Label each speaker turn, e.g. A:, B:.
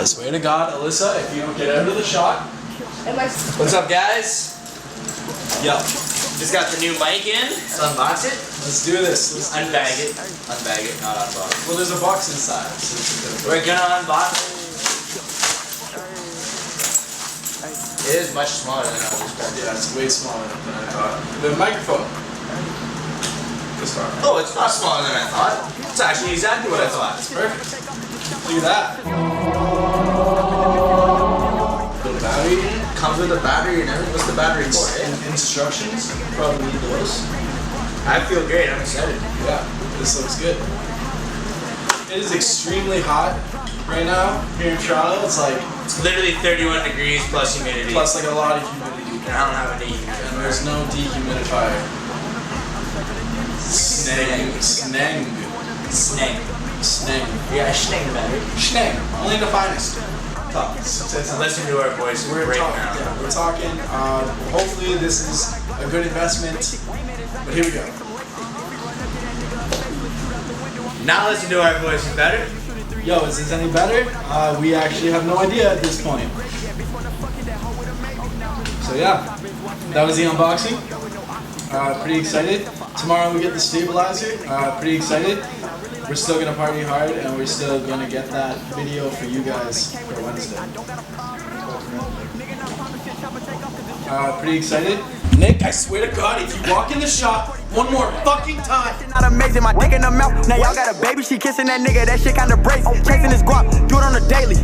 A: I swear to God, Alyssa, if you don't get out of the shot.
B: What's up, guys? Yo, just got the new mic in. Let's unbox it.
A: Let's do this. Let's
B: Unbag it. Unbag it, not unbox it.
A: Well, there's a box inside. So
B: We're gonna unbox it. It is much smaller than I was expecting.
A: yeah, it's way smaller than I thought. The microphone.
B: Oh, it's not smaller than I thought. It's actually exactly what I thought.
A: It's perfect. Look at that. Little battery in it.
B: Comes with a battery and everything. What's the battery for?
A: And instructions. Probably need those.
B: I feel great. I'm excited.
A: Yeah, this looks good. It is extremely hot right now here in Toronto. It's like
B: It's literally 31 degrees plus humidity.
A: plus like a lot of humidity.
B: And I don't have any.
A: And there's no dehumidifier. Snang.
B: Snang. Yeah, snang the battery.
A: Snang. Only the finest.
B: Listen to our voice
A: We're
B: right
A: talking.
B: now.
A: Yeah, we're talking. Hopefully this is a good investment. But here we go.
B: Now listen to our voices better.
A: Yo, is this any better? We actually have no idea at this point. So yeah, that was the unboxing. Pretty excited. Tomorrow we get the stabilizer. Pretty excited. We're still gonna party hard, and we're still gonna get that video for you guys for Wednesday. Pretty excited. Nick, I swear to God, if you walk in the shop one more fucking time.
C: Not amazing, my dick in the mouth. Now y'all got a baby, she kissing that nigga. That shit kinda brace. Chasing his guap, do it on a daily.